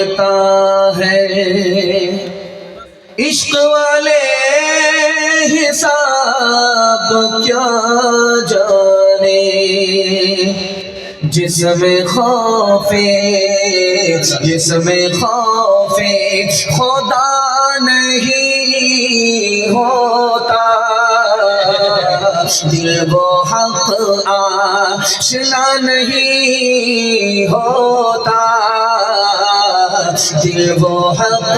लगता है, इश्क वाले हिसाब क्या जाने, जिसमें खौफे खुदा नहीं होता, दिल वो हक आशना नहीं होता, दिल वो हक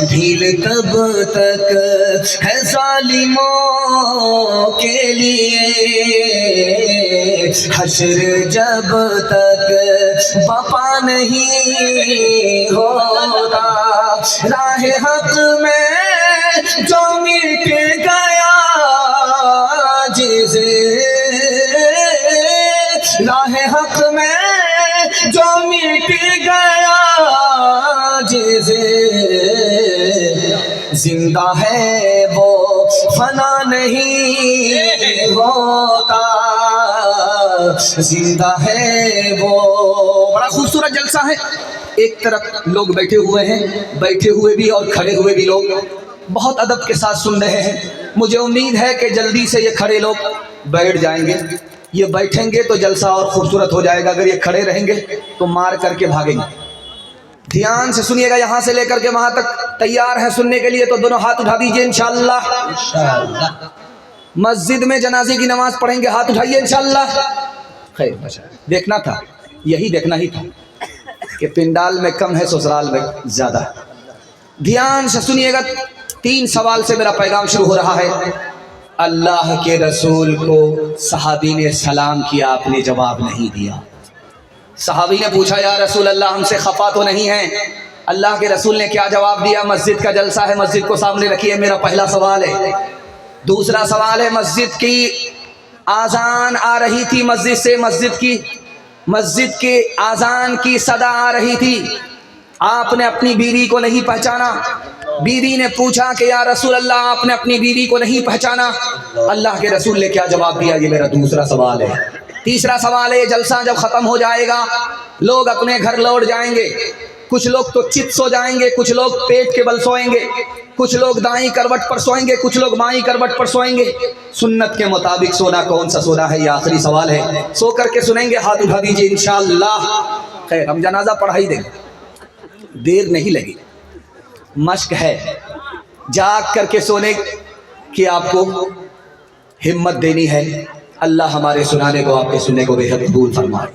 ढील कब तक है जालिमों के लिए, हश्र जब तक बपा नहीं होता, राह हक में जो मिट गया जिसे, राह हक में जो मिट गया जिसे, जिंदा है वो फना नहीं होता, जिंदा है वो। बड़ा खूबसूरत जलसा है। एक तरफ लोग बैठे हुए हैं, बैठे हुए भी और खड़े हुए भी लोग बहुत अदब के साथ सुन रहे हैं। मुझे उम्मीद है कि जल्दी से ये खड़े लोग बैठ जाएंगे। ये बैठेंगे तो जलसा और खूबसूरत हो जाएगा, अगर ये खड़े रहेंगे तो मार करके भागेंगे। ध्यान से सुनिएगा, यहाँ से लेकर के वहां तक। तैयार है सुनने के लिए तो दोनों हाथ उठा दीजिए इंशाअल्लाह। मस्जिद में जनाजे की नमाज पढ़ेंगे, हाथ उठाइए इंशाअल्लाह। खैर, देखना था, यही देखना ही था कि पिंडाल में कम है, ससुराल में ज्यादा। ध्यान से सुनिएगा, 3 सवाल से मेरा पैगाम शुरू हो रहा है। अल्लाह के रसूल को सहाबी ने सलाम किया, आपने जवाब नहीं दिया। सहाबी ने पूछा, या रसूल अल्लाह हमसे खफा तो नहीं है? अल्लाह के रसूल ने क्या जवाब दिया? मस्जिद का जलसा है, मस्जिद को सामने रखिए, मेरा पहला सवाल है। दूसरा सवाल है, मस्जिद की आज़ान आ रही थी, मस्जिद से मस्जिद के आज़ान की सदा आ रही थी, आपने अपनी बीवी को नहीं पहचाना। बीवी ने पूछा कि या रसूल अल्लाह आपने अपनी बीवी को नहीं पहचाना? अल्लाह के रसूल ने क्या जवाब दिया? ये मेरा दूसरा सवाल है। तीसरा सवाल है, जलसा जब ख़त्म हो जाएगा, लोग अपने घर लौट जाएंगे। कुछ लोग तो चित सो जाएंगे, कुछ लोग पेट के बल सोएंगे, कुछ लोग दाईं करवट पर सोएंगे, कुछ लोग बाईं करवट पर सोएंगे। सुन्नत के मुताबिक सोना कौन सा सोना है? ये आखिरी सवाल है। सो करके सुनेंगे, हाथ उठा दीजिए इंशाअल्लाह। खैर, हम जनाजा पढ़ा ही देंगे, देर नहीं लगी। मश्क है, जाग करके सोने की आपको हिम्मत देनी है। अल्लाह हमारे सुनाने को, आपके सुनने को बेहद कबूल फरमाए।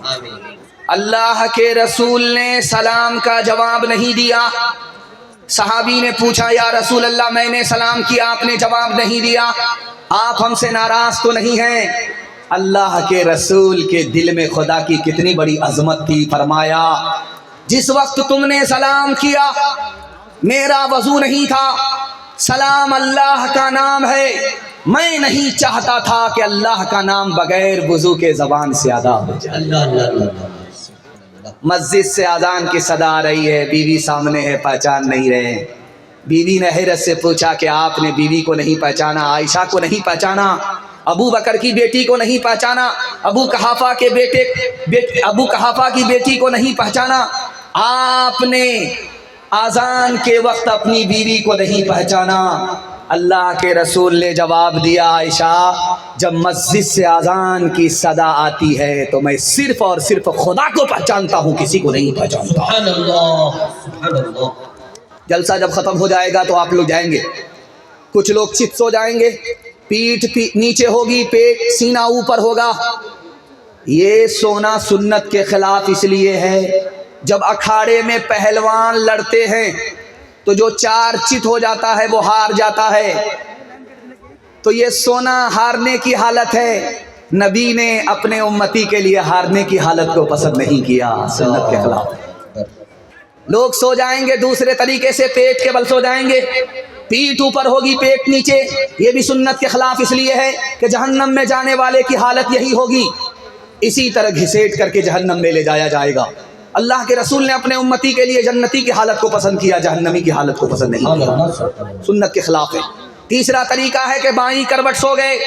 अल्लाह के रसूल ने सलाम का जवाब नहीं दिया। सहाबी ने पूछा, या रसूल अल्लाह मैंने सलाम किया, आपने जवाब नहीं दिया, आप हमसे नाराज तो नहीं हैं? अल्लाह के रसूल के दिल में खुदा की कितनी बड़ी अजमत थी। फरमाया, जिस वक्त तुमने सलाम किया मेरा वजू नहीं था, सलाम अल्लाह का नाम है, मैं नहीं चाहता था कि अल्लाह का नाम बगैर वजू के ज़बान से अदा हो जाए। मस्जिद से अजान की सदा आ रही है, बीवी सामने है, पहचान नहीं रहे। बीवी ने हैरत से पूछा कि आपने बीवी को नहीं पहचाना, आयशा को नहीं पहचाना, अबू बकर की बेटी को नहीं पहचाना, अबू कहाफा की बेटी को नहीं पहचाना, आपने आज़ान के वक्त अपनी बीवी को नहीं पहचाना। अल्लाह के रसूल ने जवाब दिया, आयशा जब मस्जिद से आज़ान की सदा आती है तो मैं सिर्फ और सिर्फ खुदा को पहचानता हूँ, किसी को नहीं पहचानता। जलसा जब ख़त्म हो जाएगा तो आप लोग जाएंगे, कुछ लोग चित सो जाएंगे, पीठ नीचे होगी, पेट सीना ऊपर होगा। ये सोना सुन्नत के खिलाफ इसलिए है, जब अखाड़े में पहलवान लड़ते हैं तो जो 4 चित हो जाता है वो हार जाता है। तो ये सोना हारने की हालत है। नबी ने अपने उम्मती के लिए हारने की हालत को पसंद नहीं किया, सुन्नत के खिलाफ। लोग सो जाएंगे दूसरे तरीके से, पेट के बल सो जाएंगे, पीठ ऊपर होगी, पेट नीचे। ये भी सुन्नत के खिलाफ इसलिए है कि जहन्नम में जाने वाले की हालत यही होगी, इसी तरह घिसेट करके जहन्नम में ले जाया जाएगा। अल्लाह के रसूल ने अपने उम्मती के लिए जन्नती की हालत को पसंद किया, जहन्नमी की हालत को पसंद नहीं किया। सुन्नत के खिलाफ है। तीसरा तरीका है कि बाईं करवट सो गए,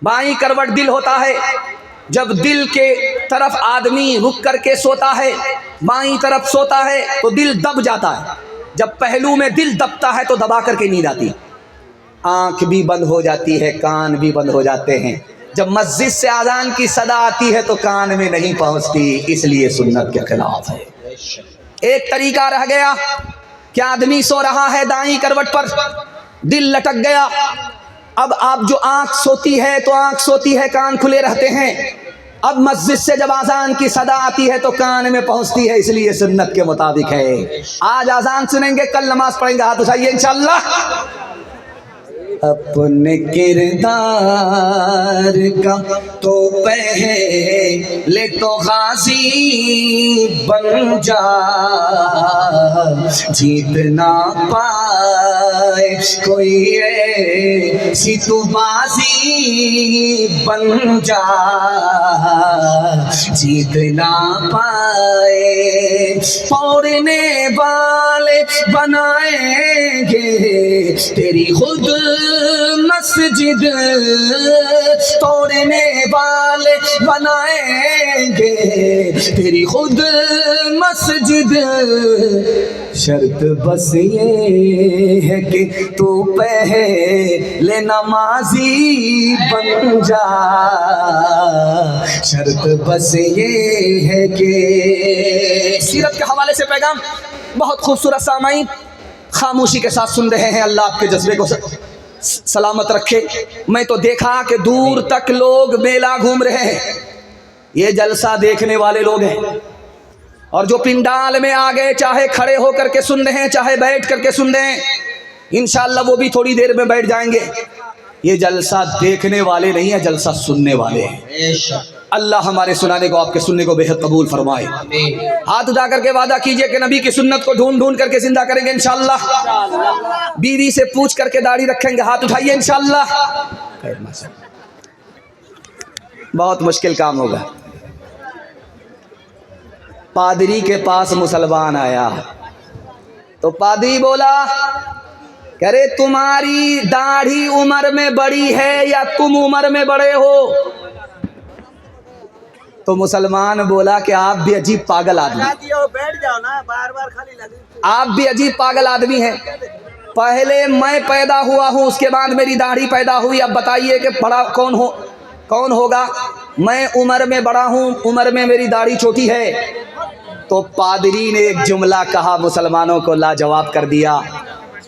बाईं करवट दिल होता है, जब दिल के तरफ आदमी रुक करके सोता है, बाईं तरफ सोता है तो दिल दब जाता है। जब पहलू में दिल दबता है तो दबा करके नींद आती है, आंख भी बंद हो जाती है, कान भी बंद हो जाते हैं। जब मस्जिद से आज़ान की सदा आती है तो कान में नहीं पहुंचती, इसलिए सुन्नत के खिलाफ है। एक तरीका रह गया कि आदमी सो रहा है दाईं करवट पर, दिल लटक गया। अब आप जो आंख सोती है तो आंख सोती है, कान खुले रहते हैं। अब मस्जिद से जब आज़ान की सदा आती है तो कान में पहुंचती है, इसलिए सुन्नत के मुताबिक है। आज आज़ान सुनेंगे, कल नमाज पढ़ेंगे। हाथ उठाइए इंशाअल्लाह। अपने किरदार का तो पहले तो गाजी बन जा, जीत ना पाए कोई ऐसी तो बाजी बन जा, जीत ना पाए। फोड़ने वाले बनाएंगे तेरी खुद मस्जिद, तोड़ने वाले बनाएंगे तेरी खुद मस्जिद। शर्त बस ये है कि तू पहले नमाजी बन जा, शर्त बस ये है कि। सीरत के हवाले से पैगाम बहुत खूबसूरत सामाईन खामोशी के साथ सुन रहे हैं। अल्लाह आपके जज्बे को सलामत रखे। मैं तो देखा कि दूर तक लोग मेला घूम रहे हैं, ये जलसा देखने वाले लोग हैं। और जो पिंडाल में आ गए, चाहे खड़े होकर के सुन रहे हैं चाहे बैठ करके सुन रहे हैं, इंशाअल्लाह वो भी थोड़ी देर में बैठ जाएंगे। ये जलसा देखने वाले नहीं है, जलसा सुनने वाले हैं। अल्लाह हमारे सुनाने को आपके सुनने को बेहद कबूल फरमाए। हाथ उठा करके वादा कीजिए कि नबी की सुन्नत को ढूंढ ढूंढ करके जिंदा करेंगे इंशाअल्लाह। बीवी से पूछ करके दाढ़ी रखेंगे। हाथ उठाइए इंशाअल्लाह। बहुत मुश्किल काम होगा। पादरी के पास मुसलमान आया तो पादरी बोला, कह रे तुम्हारी दाढ़ी उम्र में बड़ी है या तुम उम्र में बड़े हो? तो मुसलमान बोला कि आप भी अजीब पागल आदमी, बैठ जाओ ना, बार-बार खाली लगी। आप भी अजीब पागल आदमी हैं। पहले मैं पैदा हुआ हूँ, उसके बाद मेरी दाढ़ी पैदा हुई। अब बताइए कि बड़ा कौन होगा? मैं उम्र में बड़ा हूँ, उम्र में मेरी दाढ़ी छोटी है। तो पादरी ने एक जुमला कहा, मुसलमानों को लाजवाब कर दिया।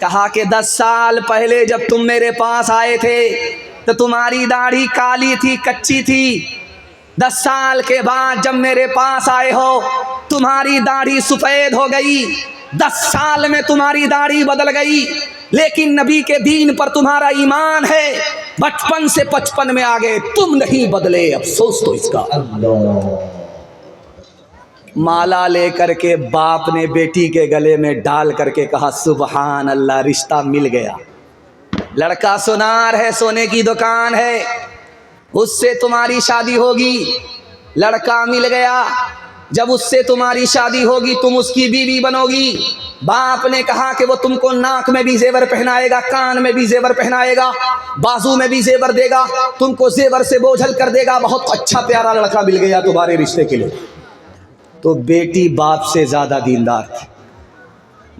कहा कि 10 साल पहले जब तुम मेरे पास आए थे तो तुम्हारी दाढ़ी काली थी, कच्ची थी। 10 साल के बाद जब मेरे पास आए हो तुम्हारी दाढ़ी सफ़ेद हो गई। 10 साल में तुम्हारी दाढ़ी बदल गई, लेकिन नबी के दीन पर तुम्हारा ईमान है। बचपन से 55 में आ गए, तुम नहीं बदले, अफसोस तो इसका। माला लेकर के बाप ने बेटी के गले में डाल करके कहा, सुबहान अल्लाह, रिश्ता मिल गया। लड़का सुनार है, सोने की दुकान है, उससे तुम्हारी शादी होगी। लड़का मिल गया, जब उससे तुम्हारी शादी होगी तुम उसकी बीवी बनोगी। बाप ने कहा कि वो तुमको नाक में भी जेवर पहनाएगा, कान में भी जेवर पहनाएगा, बाजू में भी जेवर देगा, तुमको जेवर से बोझल कर देगा। बहुत अच्छा प्यारा लड़का मिल गया तुम्हारे रिश्ते के लिए। तो बेटी बाप से ज़्यादा दीनदार थी।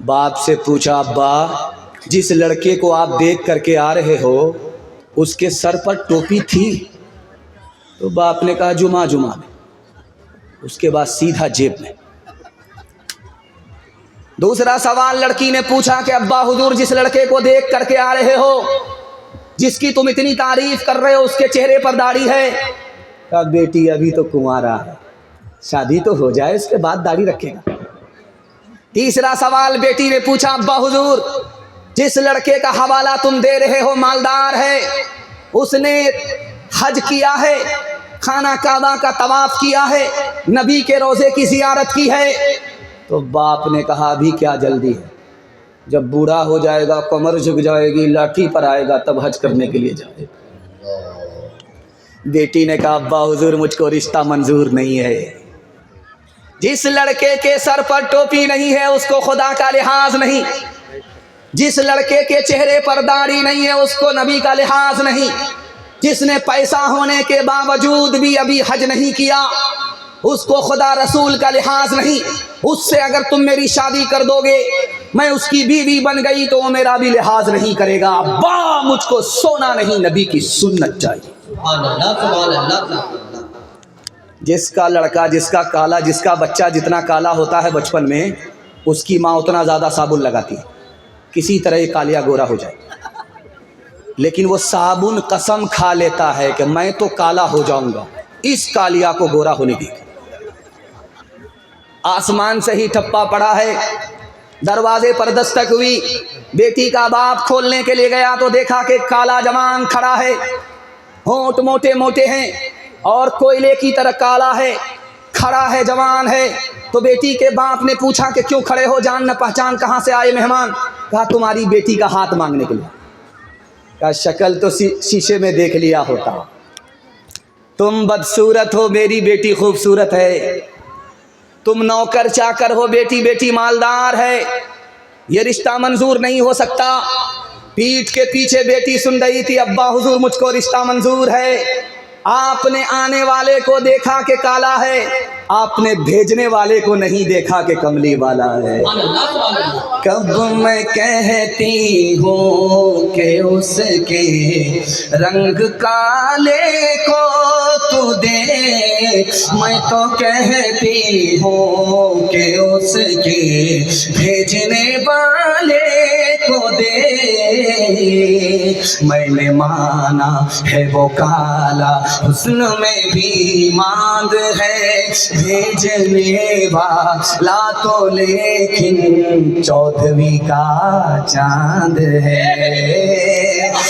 बाप से पूछा, अब्बा जिस लड़के को आप देख करके आ रहे हो उसके सर पर टोपी थी? तो बाप ने कहा, जुमा में। उसके बाद सीधा जेब में। दूसरा सवाल लड़की ने पूछा कि अब्बा हुजूर जिस लड़के को देख करके आ रहे हो, जिसकी तुम इतनी तारीफ कर रहे हो, उसके चेहरे पर दाढ़ी है? कहा, बेटी अभी तो कुंवारा है, शादी तो हो जाए उसके बाद दाढ़ी रखेगा। तीसरा सवाल बेटी ने पूछा, अब्बा हुजूर जिस लड़के का हवाला तुम दे रहे हो मालदार है, उसने हज किया है, खाना काबा का तवाफ किया है, नबी के रोज़े की ज़ियारत की है? तो बाप ने कहा, अभी क्या जल्दी है, जब बूढ़ा हो जाएगा, कमर झुक जाएगी, लाठी पर आएगा, तब हज करने के लिए जाएगा। बेटी ने कहा, अब्बा हुजूर मुझको रिश्ता मंजूर नहीं है। जिस लड़के के सर पर टोपी नहीं है उसको खुदा का लिहाज नहीं, जिस लड़के के चेहरे पर दाढ़ी नहीं है उसको नबी का लिहाज नहीं। जिसने पैसा होने के बावजूद भी अभी हज नहीं किया, उसको खुदा रसूल का लिहाज नहीं, उससे अगर तुम मेरी शादी कर दोगे, मैं उसकी बीवी बन गई तो वो मेरा भी लिहाज नहीं करेगा। अब्बा मुझको सोना नहीं, नबी की सुन्नत चाहिए। जिसका लड़का, जिसका काला, जिसका बच्चा जितना काला होता है बचपन में, उसकी माँ उतना ज़्यादा साबुन लगाती है किसी तरह ये कालिया गोरा हो जाए, लेकिन वो साबुन कसम खा लेता है कि मैं तो काला हो जाऊंगा, इस कालिया को गोरा होने दी। आसमान से ही ठप्पा पड़ा है, दरवाजे पर दस्तक हुई, बेटी का बाप खोलने के लिए गया तो देखा कि काला जवान खड़ा है, होंठ मोटे मोटे हैं और कोयले की तरह काला है, खड़ा है, जवान है। तो बेटी के बाप ने पूछा कि क्यों खड़े हो, जान न पहचान, कहाँ से आए मेहमान? कहा तुम्हारी बेटी का हाथ मांगने के लिए। कहा शक्ल तो शीशे में देख लिया होता, तुम बदसूरत हो, मेरी बेटी खूबसूरत है। तुम नौकर चाकर हो, बेटी मालदार है, ये रिश्ता मंजूर नहीं हो सकता। पीठ के पीछे बेटी सुन रही थी, अब्बा हुजूर मुझको रिश्ता मंजूर है। आपने आने वाले को देखा कि काला है, आपने भेजने वाले को नहीं देखा कि कमली वाला है। कब मैं कहती हूँ कि उसके रंग काले को तू दे, मैं तो कहती हूँ कि उसके भेजने वाले को दे। मैंने माना है वो काला, हुस्न में भी मांद है, भेजने वाला तो लेकिन चौदहवीं का चांद है।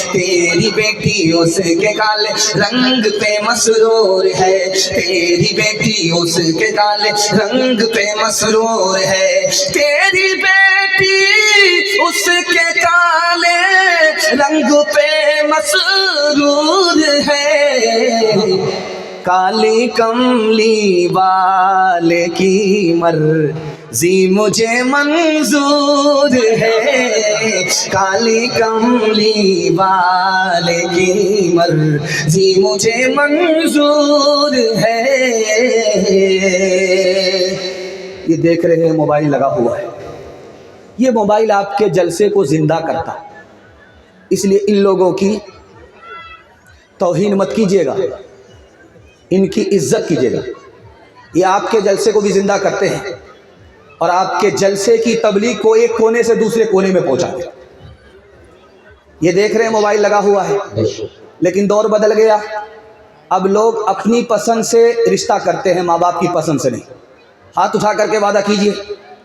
तेरी बेटी उसके काले रंग पे मसरूर है, तेरी बेटी उसके काले रंग पे मसरूर है, तेरी बेटी उसके काले रंग पे मसरूर है। काली कमली वाले की मर्जी मुझे मंजूर है, काली कमली वाले की मर्जी मुझे मंजूर है। ये देख रहे हैं मोबाइल लगा हुआ है, ये मोबाइल आपके जलसे को जिंदा करता है, इसलिए इन लोगों की तौहीन मत कीजिएगा, इनकी इज्जत कीजिएगा। ये आपके जलसे को भी जिंदा करते हैं और आपके जलसे की तबलीग को एक कोने से दूसरे कोने में पहुंचाते हैं। ये देख रहे हैं मोबाइल लगा हुआ है, लेकिन दौर बदल गया। अब लोग अपनी पसंद से रिश्ता करते हैं, माँ बाप की पसंद से नहीं। हाथ उठा करके वादा कीजिए,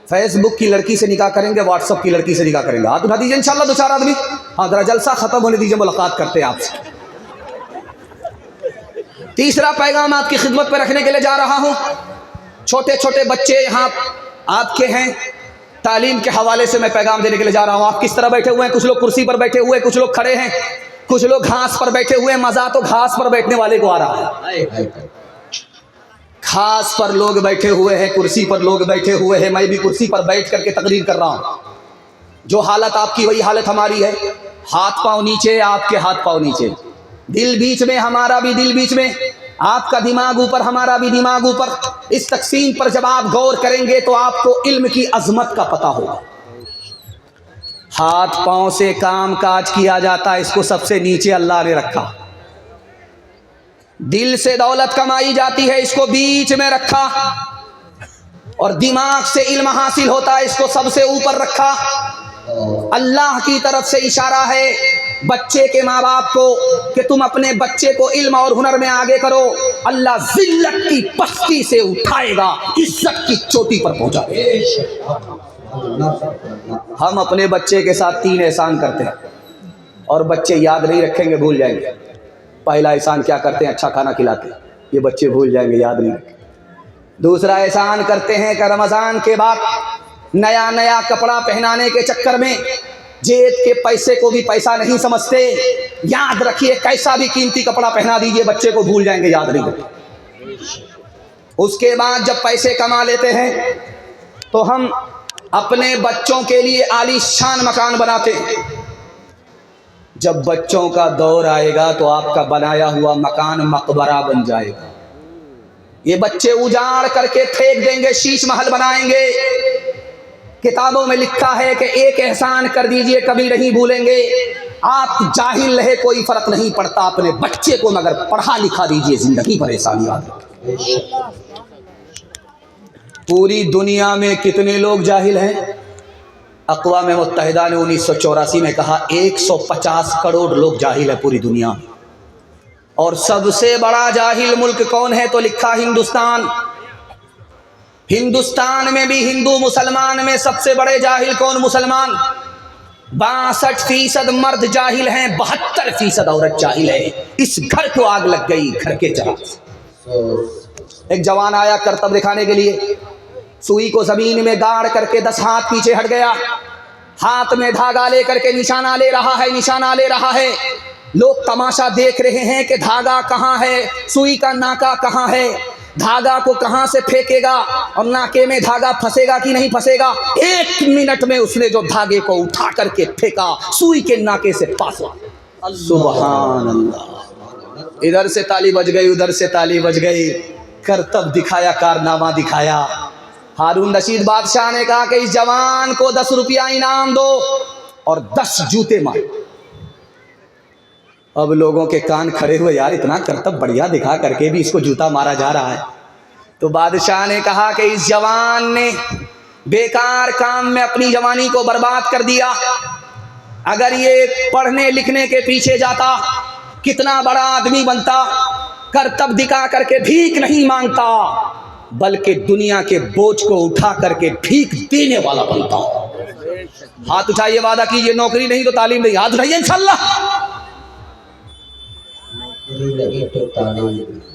फेसबुक की लड़की से निकाह करेंगे, व्हाट्सअप की लड़की से निकाह करेंगे। हाथ उठा दीजिए इंशाल्लाह, दो चार आदमी। हाँ, जरा जलसा खत्म होने दीजिए, मुलाकात करते हैं आपसे। तीसरा पैगाम आपकी खिदमत पर रखने के लिए जा रहा हूँ। छोटे छोटे बच्चे यहाँ आपके हैं, तालीम के हवाले से मैं पैगाम देने के लिए जा रहा हूँ। आप किस तरह बैठे हुए हैं? कुछ लोग कुर्सी पर बैठे हुए, कुछ लोग खड़े हैं, कुछ लोग घास पर बैठे हुए हैं। मजा तो घास पर बैठने वाले को आ रहा है। घास पर लोग बैठे हुए हैं, कुर्सी पर लोग बैठे हुए हैं। मैं भी कुर्सी पर बैठ करके तकरीर कर रहा हूँ। जो हालत आपकी वही हालत हमारी है। हाथ पाँव नीचे, आपके हाथ पाँव नीचे, दिल बीच में, हमारा भी दिल बीच में, आपका दिमाग ऊपर, हमारा भी दिमाग ऊपर। इस तकसीम पर जब आप गौर करेंगे तो आपको इल्म की अजमत का पता होगा। हाथ पांव से काम काज किया जाता है, इसको सबसे नीचे अल्लाह ने रखा। दिल से दौलत कमाई जाती है, इसको बीच में रखा। और दिमाग से इल्म हासिल होता है, इसको सबसे ऊपर रखा। अल्लाह की तरफ से इशारा है बच्चे के माँ बाप को कि तुम अपने बच्चे को इल्म और हुनर में आगे करो। अल्लाह जिल्लत की पस्ती से उठाएगा, इज्जत की चोटी पर पहुंचाएगा। हम अपने बच्चे के साथ 3 एहसान करते हैं और बच्चे याद नहीं रखेंगे, भूल जाएंगे। पहला एहसान क्या करते हैं? अच्छा खाना खिलाते हैं, ये बच्चे भूल जाएंगे, याद नहीं रखेंगे। दूसरा एहसान करते हैं कि रमज़ान के बाद नया नया कपड़ा पहनाने के चक्कर में जेब के पैसे को भी पैसा नहीं समझते। याद रखिए, कैसा भी कीमती कपड़ा पहना दीजिए, बच्चे को भूल जाएंगे, याद नहीं रखेंगे। उसके बाद जब पैसे कमा लेते हैं तो हम अपने बच्चों के लिए आलीशान मकान बनाते हैं। जब बच्चों का दौर आएगा तो आपका बनाया हुआ मकान मकबरा बन जाएगा। ये बच्चे उजाड़ करके फेंक देंगे, शीश महल बनाएंगे। किताबों में लिखा है कि एक एहसान कर दीजिए कभी नहीं भूलेंगे। आप जाहिल रहे कोई फर्क नहीं पड़ता, अपने बच्चे को मगर पढ़ा लिखा दीजिए, जिंदगी परेशानी याद रखें। पूरी दुनिया में कितने लोग जाहिल हैं? अक़वाम मुत्तहिदा ने 1984 में कहा 150 करोड़ लोग जाहिल है पूरी दुनिया में। और सबसे बड़ा जाहिल मुल्क कौन है? तो लिखा हिंदुस्तान। हिंदुस्तान में भी हिंदू मुसलमान में सबसे बड़े जाहिल कौन? मुसलमान। 62% मर्द जाहिल हैं, 72% औरत जाहिल है। इस घर को आग लग गई, घर के जवान। एक जवान आया करतब दिखाने के लिए, सुई को जमीन में गाड़ करके 10 हाथ पीछे हट गया, हाथ में धागा लेकर के निशाना ले रहा है, निशाना ले रहा है। लोग तमाशा देख रहे हैं कि धागा कहाँ है, सुई का नाका कहाँ है, धागा को कहाँ से फेंकेगा और नाके में धागा फंसेगा कि नहीं फंसेगा। 1 मिनट में उसने जो धागे को उठा करके फेंका, सुई के नाके से पास हुआ। सुभान अल्लाह। इधर से ताली बज गई, उधर से ताली बज गई। करतब दिखाया, कारनामा दिखाया। हारून रशीद बादशाह ने कहा कि इस जवान को 10 रुपया इनाम दो और 10 जूते मार। अब लोगों के कान खड़े हुए, यार इतना करतब बढ़िया दिखा करके भी इसको जूता मारा जा रहा है। तो बादशाह ने कहा कि इस जवान ने बेकार काम में अपनी जवानी को बर्बाद कर दिया। अगर ये पढ़ने लिखने के पीछे जाता, कितना बड़ा आदमी बनता। करतब दिखा करके भीख नहीं मांगता, बल्कि दुनिया के बोझ को उठा करके भीख देने वाला बनता। हाथ उठाइए, वादा कीजिए, नौकरी नहीं तो तालीम नहीं। हाथ उठाइए, इंशाल्लाह।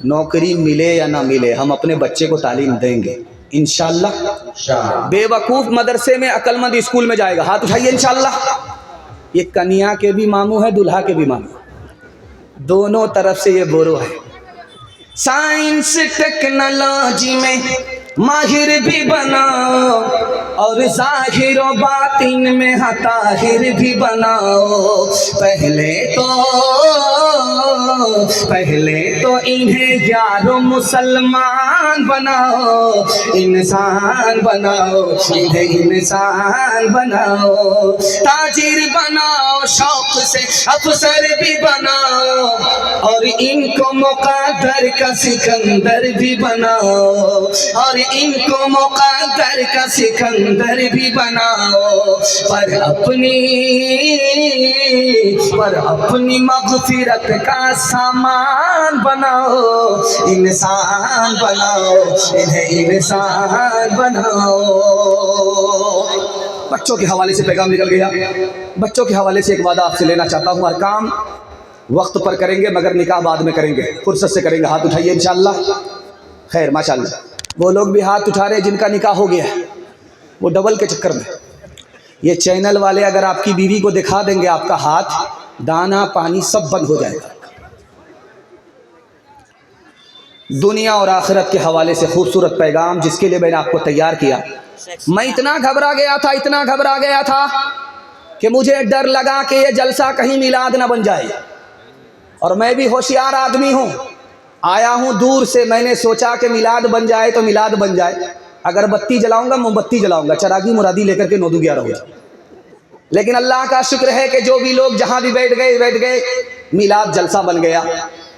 नौकरी मिले या ना मिले, हम अपने बच्चे को तालीम देंगे इंशाल्लाह। बेवकूफ मदरसे में, अक्लमंद स्कूल में जाएगा। हाथ उठाइए, इंशाल्लाह। ये कन्या के भी मामू है, दुल्हा के भी मामू, दोनों तरफ से ये बोरो है। साइंस टेक्नोलॉजी में माहिर भी बनाओ और ज़ाहिर व बातिन में ताहिर भी बनाओ। पहले तो इन्हें यारो मुसलमान बनाओ, इंसान बनाओ, इन्हें इंसान बनाओ। ताजिर बनाओ, शौक से अफसर भी बनाओ और इनको मुक़द्दर का सिकंदर भी बनाओ, और इनको मुक़द्दर का सिकंदर भी बनाओ। पर अपनी मग़फ़िरत का सामान बनाओ, इंसान बनाओ, इन्हें इंसान बनाओ। बच्चों के हवाले से पैगाम निकल गया। बच्चों के हवाले से एक वादा आपसे लेना चाहता हूँ। हर काम वक्त पर करेंगे, मगर निकाह बाद में करेंगे, फुर्सत से करेंगे। हाथ उठाइए, इंशाल्लाह। खैर, माशाल्लाह। वो लोग भी हाथ उठा रहे जिनका निकाह हो गया, वो डबल के चक्कर में। ये चैनल वाले अगर आपकी बीवी को दिखा देंगे, आपका हाथ, दाना पानी सब बंद हो जाएगा। दुनिया और आखिरत के हवाले से खूबसूरत पैगाम जिसके लिए मैंने आपको तैयार किया। मैं इतना घबरा गया था कि मुझे डर लगा कि ये जलसा कहीं मिलाद ना बन जाए। और मैं भी होशियार आदमी हूँ, आया हूँ दूर से। मैंने सोचा कि मिलाद बन जाए तो मिलाद बन जाए। अगरबत्ती जलाऊंगा, मोमबत्ती जलाऊंगा, चरागी मुरादी लेकर के 9-11 हो जाए। लेकिन अल्लाह का शुक्र है कि जो भी लोग जहाँ भी बैठ गए, मिलाद जलसा बन गया।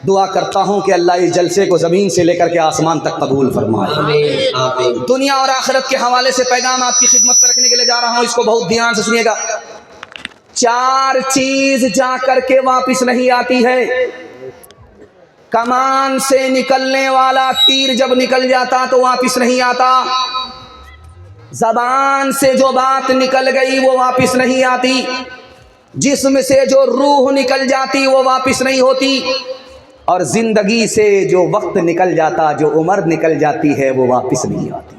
दुआ करता हूँ कि अल्लाह इस जलसे को ज़मीन से लेकर के आसमान तक कबूल फरमाए। दुनिया और आखिरत के हवाले से पैगाम आपकी खिदमत में रखने के लिए जा रहा हूँ, इसको बहुत ध्यान से सुनिएगा। 4 चीज़ जा करके वापिस नहीं आती है। कमान से निकलने वाला तीर जब निकल जाता तो वापिस नहीं आता। ज़बान से जो बात निकल गई वो वापिस नहीं आती। जिस्म से जो रूह निकल जाती वो वापिस नहीं होती। और ज़िंदगी से जो वक्त निकल जाता, जो उम्र निकल जाती है, वो वापिस नहीं आती।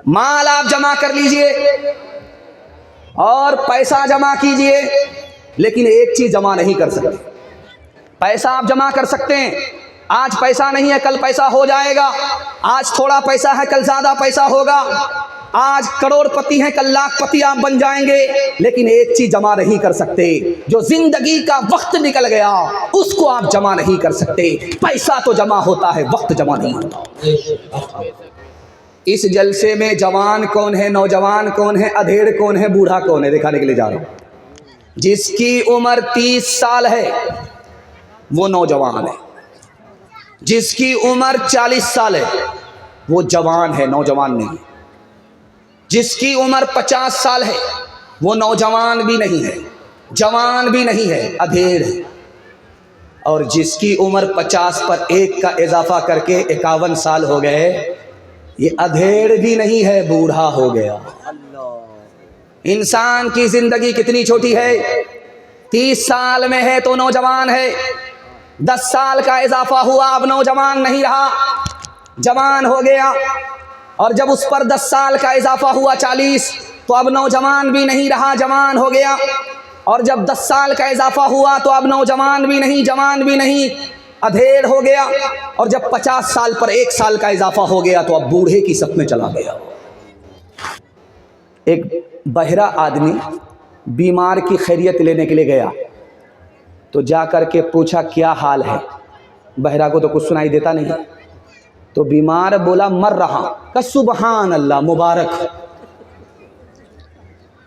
माल आप जमा कर लीजिए और पैसा जमा कीजिए, लेकिन एक चीज़ जमा नहीं कर सकते। पैसा आप जमा कर सकते हैं, आज पैसा नहीं है कल पैसा हो जाएगा, आज थोड़ा पैसा है कल ज़्यादा पैसा होगा। आज करोड़पति हैं, कल लाखपति आप बन जाएंगे, लेकिन एक चीज जमा नहीं कर सकते, जो जिंदगी का वक्त निकल गया उसको आप जमा नहीं कर सकते। पैसा तो जमा होता है, वक्त जमा नहीं होता। इस जलसे में जवान कौन है, नौजवान कौन है, अधेड़ कौन है, बूढ़ा कौन है, दिखाने के लिए जा रहा हूं। जिसकी उम्र 30 साल है वो नौजवान है, जिसकी उम्र 40 साल है वो जवान है, नौजवान नहीं। जिसकी उम्र 50 साल है वो नौजवान भी नहीं है, जवान भी नहीं है, अधेड़ है। और जिसकी उम्र 50 पर 1 का इजाफा करके 51 साल हो गए, ये अधेड़ भी नहीं है, बूढ़ा हो गया। इंसान की जिंदगी कितनी छोटी है, 30 साल में है तो नौजवान है, 10 साल का इजाफा हुआ, अब नौजवान नहीं रहा, जवान हो गया। और जब उस पर 10 साल का इजाफा हुआ 40, तो अब नौजवान भी नहीं रहा, जवान हो गया। और जब 10 साल का इजाफा हुआ तो अब नौजवान भी नहीं, जवान भी नहीं, अधेड़ हो गया। और जब 50 साल पर 1 साल का इजाफा हो गया तो अब बूढ़े की सप में चला गया। एक बहरा आदमी बीमार की खैरियत लेने के लिए गया, तो जा कर के पूछा क्या हाल है। बहरा को तो कुछ सुनाई देता नहीं, तो बीमार बोला मर रहा। का सुबहान अल्लाह, मुबारक।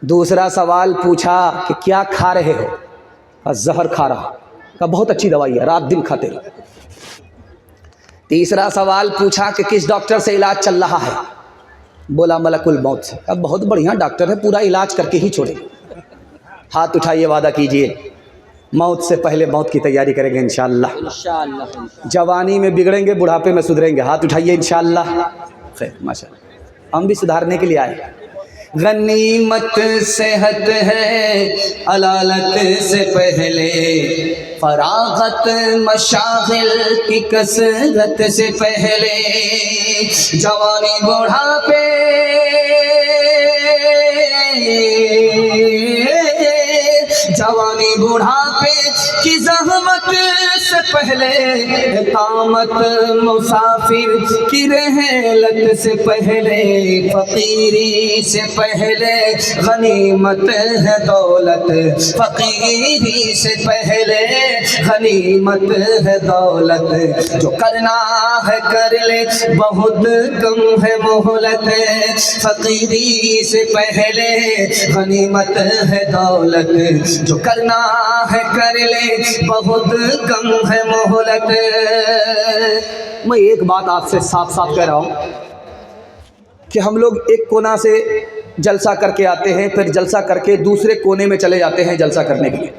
दूसरा सवाल पूछा कि क्या खा रहे हो, का जहर खा रहा। का बहुत अच्छी दवाई है, रात दिन खाते रहो। तीसरा सवाल पूछा कि किस डॉक्टर से इलाज चल रहा है, बोला मलकुल मौत से। अब बहुत बढ़िया डॉक्टर है, पूरा इलाज करके ही छोड़ेंगे। हाथ उठाइए, वादा कीजिए मौत से पहले मौत की तैयारी करेंगे इंशाअल्लाह। जवानी में बिगड़ेंगे, बुढ़ापे में सुधरेंगे। हाथ उठाइए इंशाअल्लाह। खैर माशाअल्लाह, हम भी सुधारने के लिए आए। गनीमत सेहत है अलालत से पहले, फरागत मशागिल की कसरत से पहले, जवानी बुढ़ापे जवानी बुढ़ापे की ज़हमत से पहले, इकामत मुसाफिर की रहलत से पहले, फकीरी से पहले गनीमत है दौलत, फकीरी से पहले गनीमत है दौलत। जो करना है कर ले, बहुत कम है मोहलत, फकीरी से पहले गनीमत है दौलत। जो करना है कर ले, बहुत कम है मोहलत। मैं एक बात आपसे साफ साफ कह रहा हूँ कि हम लोग एक कोना से जलसा करके आते हैं, फिर जलसा करके दूसरे कोने में चले जाते हैं जलसा करने के लिए।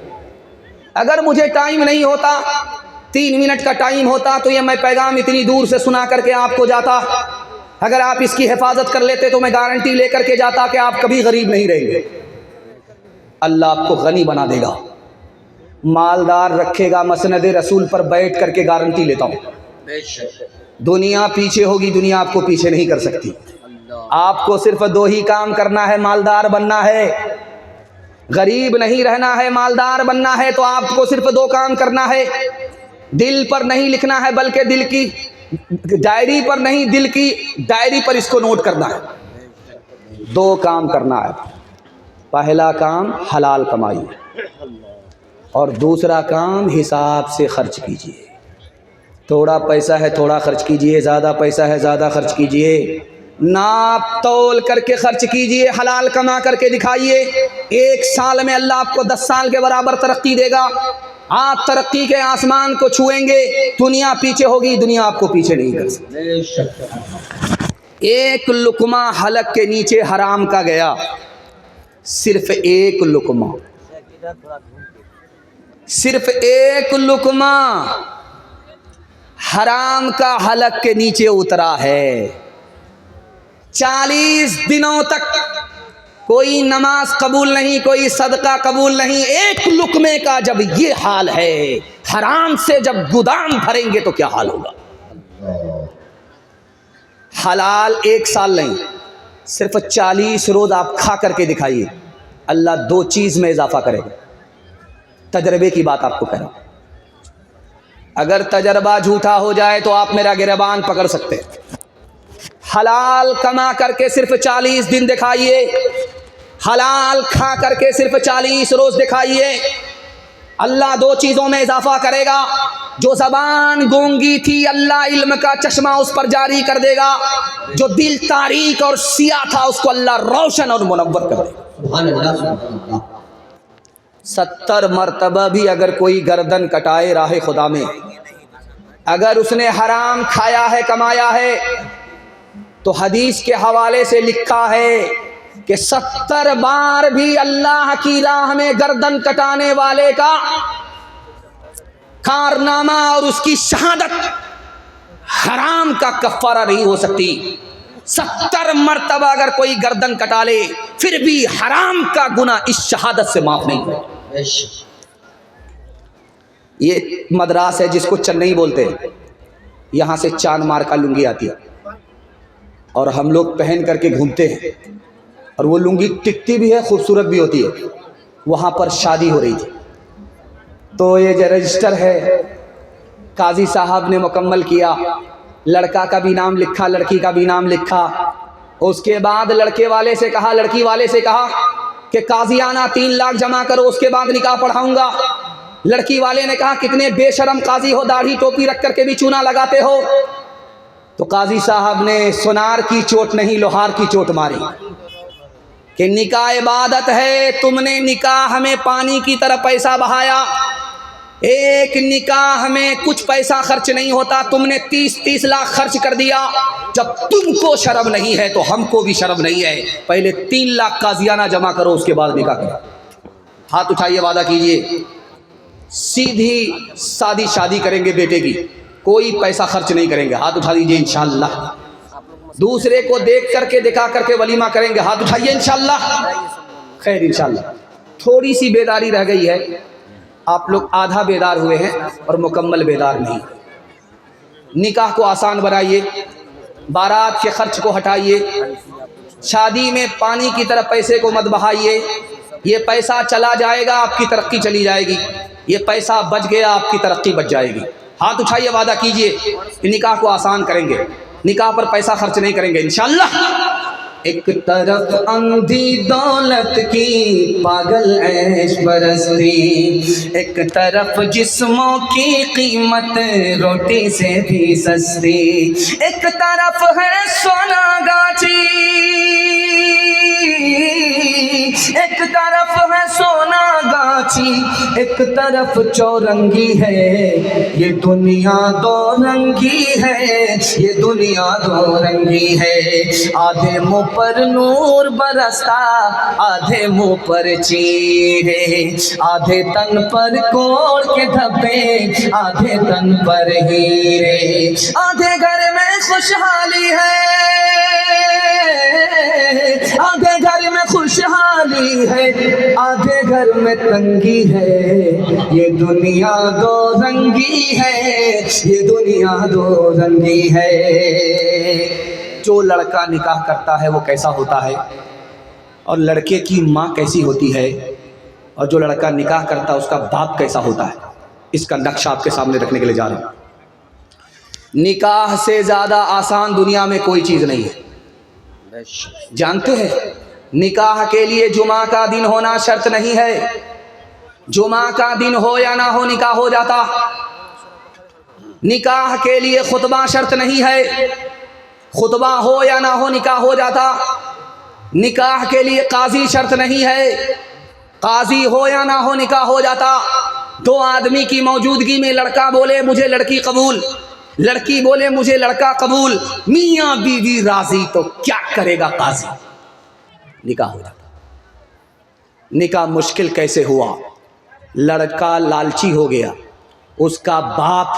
अगर मुझे टाइम नहीं होता, 3 मिनट का टाइम होता, तो ये मैं पैगाम इतनी दूर से सुना करके आपको जाता। अगर आप इसकी हिफाजत कर लेते तो मैं गारंटी लेकर के जाता कि आप कभी गरीब नहीं रहेंगे। अल्लाह आपको गनी बना देगा, मालदार रखेगा। मसनद रसूल पर बैठ करके गारंटी लेता हूँ। दुनिया पीछे होगी, दुनिया आपको पीछे नहीं कर सकती। आपको सिर्फ 2 ही काम करना है, मालदार बनना है। गरीब नहीं रहना है, मालदार बनना है, तो आपको सिर्फ 2 काम करना है। दिल पर नहीं लिखना है, बल्कि दिल की डायरी पर नहीं, दिल की डायरी पर इसको नोट करना है। 2 काम करना है। पहला काम हलाल कमाइए, और दूसरा काम हिसाब से खर्च कीजिए। थोड़ा पैसा है थोड़ा खर्च कीजिए, ज़्यादा पैसा है ज़्यादा खर्च कीजिए। नाप तोल करके खर्च कीजिए, हलाल कमा करके दिखाइए। 1 साल में अल्लाह आपको 10 साल के बराबर तरक्की देगा। आप तरक्की के आसमान को छुएंगे। दुनिया पीछे होगी, दुनिया आपको पीछे नहीं कर सकती। 1 लुकमा हलक के नीचे हराम का गया, सिर्फ 1 लुकमा, सिर्फ 1 लुकमा हराम का हलक के नीचे उतरा है। 40 दिनों तक कोई नमाज कबूल नहीं, कोई सदका कबूल नहीं। 1 लुकमे का जब ये हाल है, हराम से जब गोदाम भरेंगे तो क्या हाल होगा। हलाल 1 साल नहीं, सिर्फ 40 रोज आप खा करके दिखाइए, अल्लाह 2 चीज में इजाफा करेगा। तजर्बे की बात आपको कह रहा हूं। अगर तजर्बा झूठा हो जाए तो आप मेरा गिरबान पकड़ सकते हैं। हलाल कमा करके सिर्फ 40 दिन दिखाइए, हलाल खा करके सिर्फ 40 रोज दिखाइए। अल्लाह 2 चीज़ों में इजाफा करेगा। जो ज़बान गूंगी थी अल्लाह इल्म का चश्मा उस पर जारी कर देगा, जो दिल तारीक और सिया था उसको अल्लाह रोशन और मुनव्वर कर देगा। 70 मरतबा भी अगर कोई गर्दन कटाए राह खुदा में, अगर उसने हराम खाया है कमाया है, तो हदीस के हवाले से लिखा है कि 70 बार भी अल्लाह की राह में गर्दन कटाने वाले का कारनामा और उसकी शहादत हराम का कफ़ारा नहीं हो सकती। 70 मरतबा अगर कोई गर्दन कटा ले फिर भी हराम का गुनाह इस शहादत से माफ नहीं होगा। ये मद्रास है जिसको चेन्नई बोलते हैं, यहाँ से चांद मार का लुंगी आती है और हम लोग पहन करके घूमते हैं, और वो लुंगी टिकती भी है, खूबसूरत भी होती है। वहाँ पर शादी हो रही थी, तो ये जो रजिस्टर है काजी साहब ने मुकम्मल किया, लड़का का भी नाम लिखा, लड़की का भी नाम लिखा। उसके बाद लड़के वाले से कहा, लड़की वाले से कहा कि काजियाना 3 लाख जमा करो, उसके बाद निकाह पढ़ाऊंगा। लड़की वाले ने कहा कितने बेशरम काजी हो, दाढ़ी टोपी रख करके भी चूना लगाते हो। तो काजी साहब ने सुनार की चोट नहीं लोहार की चोट मारी कि निकाह इबादत है, तुमने निकाह में पानी की तरह पैसा बहाया। एक निकाह में कुछ पैसा खर्च नहीं होता, तुमने 30-30 लाख खर्च कर दिया। जब तुमको शर्म नहीं है तो हमको भी शर्म नहीं है। पहले 3 लाख काजियाना जमा करो, उसके बाद निकाह करो। हाथ उठाइए, वादा कीजिए सीधी सादी शादी करेंगे बेटे की, कोई पैसा खर्च नहीं करेंगे। हाथ उठा दीजिए इंशाअल्लाह। दूसरे को देख करके दिखा करके वलीमा करेंगे। हाथ उठाइए इंशाअल्लाह। खैर इंशाअल्लाह थोड़ी सी बेदारी रह गई है, आप लोग आधा बेदार हुए हैं और मुकम्मल बेदार नहीं। निकाह को आसान बनाइए, बारात के खर्च को हटाइए, शादी में पानी की तरह पैसे को मत बहाइए। ये पैसा चला जाएगा, आपकी तरक्की चली जाएगी। ये पैसा बच गया, आपकी तरक्की बच जाएगी। हाथ उठाइए, वादा कीजिए कि निकाह को आसान करेंगे, निकाह पर पैसा खर्च नहीं करेंगे इंशाअल्लाह। एक तरफ अंधी दौलत की पागल ऐश बरसती, एक तरफ जिस्मों की कीमत रोटी से भी सस्ती। एक तरफ है सोना गाची, एक तरफ है सोना गाची, एक तरफ चौरंगी है। ये दुनिया 2 रंगी है, ये दुनिया 2 रंगी है। आधे मुँह पर नूर बरसता, आधे मुँह पर चीरे, आधे तन पर कोड़ के धब्बे, आधे तन पर हीरे। आधे घर में खुशहाली है, आधे घर में खुशहाली है, आधे घर में तंगी है। ये दुनिया 2 रंगी है, ये दुनिया 2 रंगी है। जो लड़का निकाह करता है वो कैसा होता है, और लड़के की माँ कैसी होती है, और जो लड़का निकाह करता है उसका बाप कैसा होता है, इसका नक्शा आपके सामने रखने के लिए जा रहा हूँ। निकाह से ज़्यादा आसान दुनिया में कोई चीज़ नहीं है। जानते हैं निकाह के लिए जुमा का दिन होना शर्त नहीं है। जुमा का दिन हो या ना हो निकाह हो जाता। निकाह के लिए खुतबा शर्त नहीं है, खुतबा हो या ना हो निकाह हो जाता। निकाह के लिए काजी शर्त नहीं है, काजी हो या ना हो निकाह हो जाता। 2 आदमी की मौजूदगी में लड़का बोले मुझे लड़की कबूल, लड़की बोले मुझे लड़का कबूल, मियाँ बीवी राजी, तो क्या करेगा काजी, निकाह हो जाता। निकाह मुश्किल कैसे हुआ? लड़का लालची हो गया, उसका बाप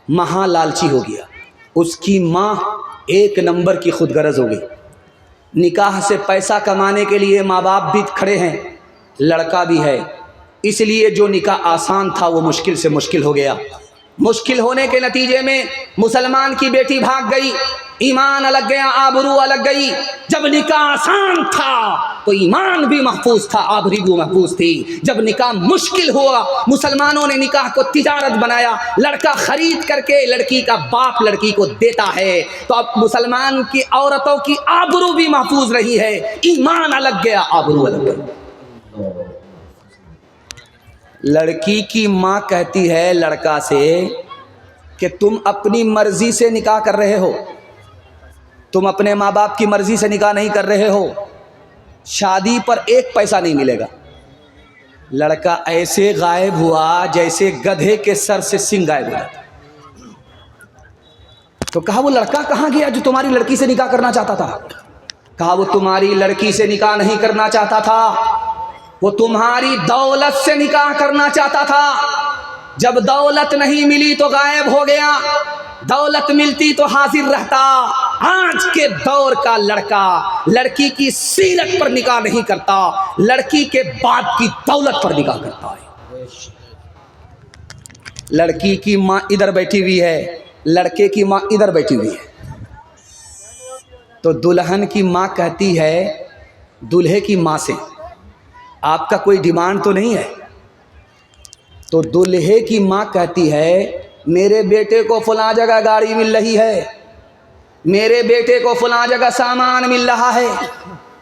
महा लालची हो गया, उसकी माँ 1 नंबर की खुदगर्ज हो गई। निकाह से पैसा कमाने के लिए माँ बाप भी खड़े हैं, लड़का भी है, इसलिए जो निकाह आसान था वो मुश्किल से मुश्किल हो गया। मुश्किल होने के नतीजे में मुसलमान की बेटी भाग गई, ईमान अलग गया, आबरू अलग गई। जब निकाह आसान था तो ईमान भी महफूज था, आबरू भी महफूज थी। जब निकाह मुश्किल हुआ, मुसलमानों ने निकाह को तिजारत बनाया, लड़का खरीद करके लड़की का बाप लड़की को देता है, तो अब मुसलमान की औरतों की आबरू भी महफूज रही है। ईमान अलग गया, आबरू अलग गई। लड़की की माँ कहती है लड़का से कि तुम अपनी मर्जी से निकाह कर रहे हो, तुम अपने माँ बाप की मर्जी से निकाह नहीं कर रहे हो, शादी पर एक पैसा नहीं मिलेगा। लड़का ऐसे गायब हुआ जैसे गधे के सर से सिंह गायब हो जाता। तो कहा वो लड़का कहाँ गया जो तुम्हारी लड़की से निकाह करना चाहता था? कहा वो तुम्हारी लड़की से निकाह नहीं करना चाहता था, वो तुम्हारी दौलत से निकाह करना चाहता था। जब दौलत नहीं मिली तो गायब हो गया, दौलत मिलती तो हाजिर रहता। आज के दौर का लड़का लड़की की सीरत पर निकाह नहीं करता, लड़की के बाप की दौलत पर निकाह करता है। लड़की की माँ इधर बैठी हुई है, लड़के की माँ इधर बैठी हुई है, तो दुल्हन की माँ कहती है दूल्हे की माँ से, आपका कोई डिमांड तो नहीं है? तो दूल्हे की माँ कहती है मेरे बेटे को फलां जगह गाड़ी मिल रही है, मेरे बेटे को फलां जगह सामान मिल रहा है,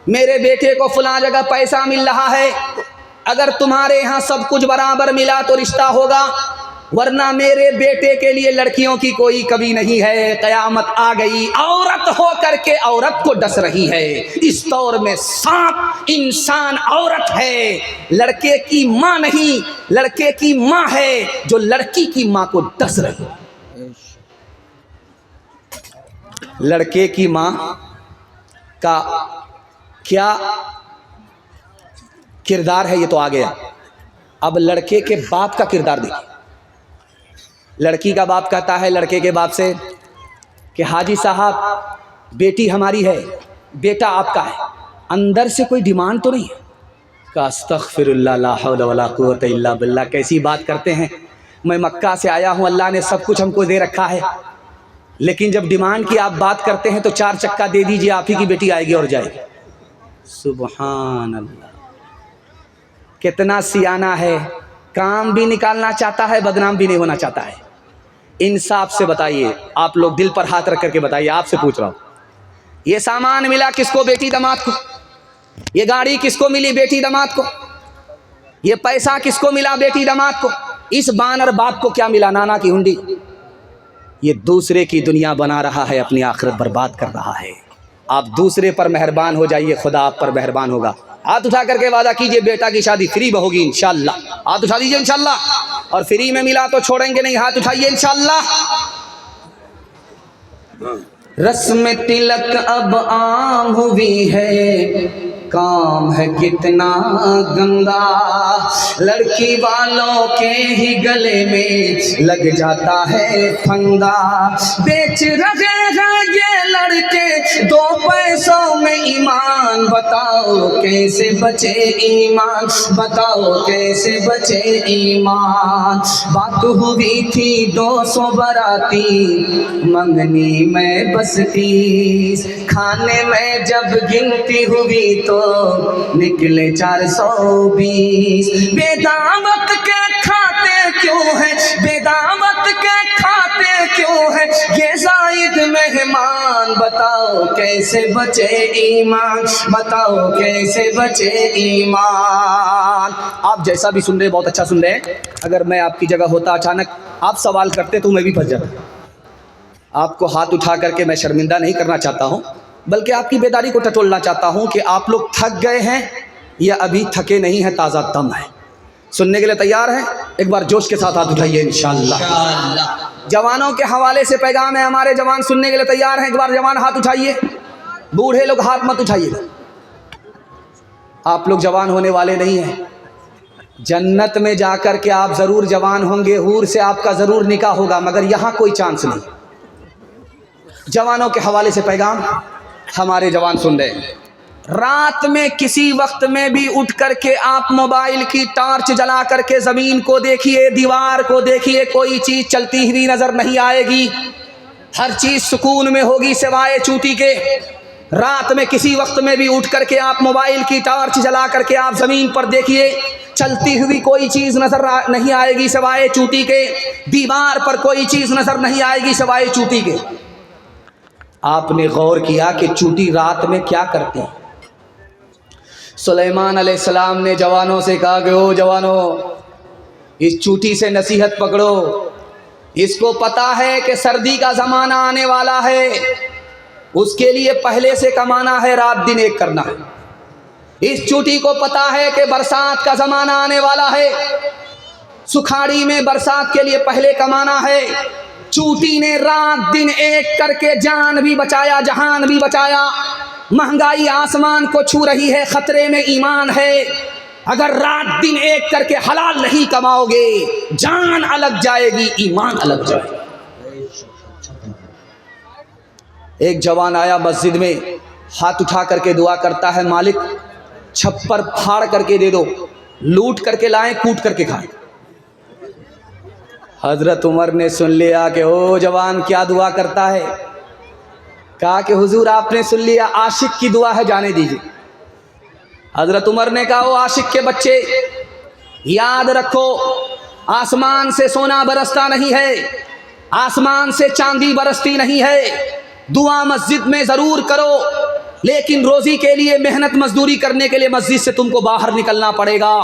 मेरे बेटे को फलां जगह पैसा मिल रहा है। अगर तुम्हारे यहाँ सब कुछ बराबर मिला तो रिश्ता होगा, वरना मेरे बेटे के लिए लड़कियों की कोई कमी नहीं है। कयामत आ गई, औरत हो करके औरत को डस रही है। इस दौर में सांप इंसान औरत है, लड़के की माँ नहीं, लड़के की माँ है जो लड़की की माँ को डस रही है। लड़के की माँ का क्या किरदार है ये तो आ गया। अब लड़के के बाप का किरदार देखिए। लड़की का बाप कहता है लड़के के बाप से कि हाजी साहब बेटी हमारी है, बेटा आपका है, अंदर से कोई डिमांड तो नहीं है? का अस्तगफिरुल्लाह ला हौला वला कुव्वता इल्ला बिल्लाह, कैसी बात करते हैं, मैं मक्का से आया हूँ, अल्लाह ने सब कुछ हमको दे रखा है, लेकिन जब डिमांड की आप बात करते हैं तो 4 चक्का दे दीजिए, आप ही की बेटी आएगी और जाएगी। सुभान अल्लाह, कितना सियाना है, काम भी निकालना चाहता है, बदनाम भी नहीं होना चाहता है। इंसाफ से बताइए, आप लोग दिल पर हाथ रख करके बताइए, आपसे पूछ रहा हूँ, ये सामान मिला किसको? बेटी दामाद को। ये गाड़ी किसको मिली? बेटी दामाद को। ये पैसा किसको मिला? बेटी दामाद को। इस बानर बाप को क्या मिला? नाना की हुंडी। ये दूसरे की दुनिया बना रहा है, अपनी आखिरत बर्बाद कर रहा है। आप दूसरे पर मेहरबान हो जाइए, खुदा आप पर मेहरबान होगा। हाथ उठा करके वादा कीजिए बेटा की शादी फ्री में होगी इंशाल्लाह। हाथ उठा दीजिए इंशाल्लाह, और फ्री में मिला तो छोड़ेंगे नहीं, हाथ उठाइए इंशाल्लाह। रस्म तिलक अब आम हुई है, काम है कितना गंदा, लड़की वालों के ही गले में लग जाता है फंदा। बेच रहे हैं ये लड़के 2 पैसों में ईमान, बताओ कैसे बचे ईमान, बताओ कैसे बचे ईमान। बात हुई थी 200 बाराती, मंगनी में बस 30, खाने में जब गिनती हुई तो निकले 420। बेदावत के खाते क्यों है, बेदावत के खाते क्यों है ये जायद मेहमान, बताओ कैसे बचे ईमान, बताओ कैसे बचे ईमान। आप जैसा भी सुन रहे बहुत अच्छा सुन रहे हैं, अगर मैं आपकी जगह होता, अचानक आप सवाल करते तो मैं भी फंस जाता। आपको हाथ उठा करके मैं शर्मिंदा नहीं करना चाहता हूँ, बल्कि आपकी बेदारी को टटोलना चाहता हूँ कि आप लोग थक गए हैं या अभी थके नहीं हैं, ताज़ा दम है। सुनने के लिए तैयार हैं? एक बार जोश के साथ हाथ उठाइए इंशाअल्लाह। जवानों के हवाले से पैगाम है, हमारे जवान सुनने के लिए तैयार हैं? एक बार जवान हाथ उठाइए, बूढ़े लोग हाथ मत उठाइए। आप लोग जवान होने वाले नहीं हैं, जन्नत में जाकर के आप ज़रूर जवान होंगे, हूर से आपका ज़रूर निकाह होगा, मगर यहाँ कोई चांस नहीं। जवानों के हवाले से पैगाम हमारे जवान सुन रहे हैं। रात में किसी वक्त में भी उठ करके आप मोबाइल की टॉर्च जला करके ज़मीन को देखिए, दीवार को देखिए, कोई चीज़ चलती हुई नज़र नहीं आएगी। हर चीज सुकून में होगी सिवाय चूती के। रात में किसी वक्त में भी उठ करके आप मोबाइल की टॉर्च जला करके आप जमीन पर देखिए, चलती हुई कोई चीज नजर नहीं आएगी सिवाय चूती के। दीवार पर कोई चीज नजर नहीं आएगी सिवाय चूती के। आपने गौर किया कि चूटी रात में क्या करते हैं? सुलेमान अलैहिस्सलाम ने जवानों से कहा कि ओ जवानों, इस चूटी से नसीहत पकड़ो, इसको पता है कि सर्दी का ज़माना आने वाला है, उसके लिए पहले से कमाना है, रात दिन एक करना है। इस चूटी को पता है कि बरसात का ज़माना आने वाला है, सुखाड़ी में बरसात के लिए पहले कमाना है। चूटी ने रात दिन एक करके जान भी बचाया, जहान भी बचाया। महंगाई आसमान को छू रही है, खतरे में ईमान है। अगर रात दिन एक करके हलाल नहीं कमाओगे, जान अलग जाएगी, ईमान अलग जाएगा। एक जवान आया मस्जिद में, हाथ उठा करके दुआ करता है, मालिक छप्पर फाड़ करके दे दो, लूट करके लाएं, कूट करके खाएं। हजरत उमर ने सुन लिया कि ओ जवान क्या दुआ करता है। कहा कि हुजूर आपने सुन लिया, आशिक की दुआ है, जाने दीजिए। हजरत उमर ने कहा, ओ आशिक के बच्चे, याद रखो आसमान से सोना बरसता नहीं है, आसमान से चांदी बरसती नहीं है। दुआ मस्जिद में ज़रूर करो, लेकिन रोज़ी के लिए मेहनत मजदूरी करने के लिए मस्जिद से तुमको बाहर निकलना पड़ेगा।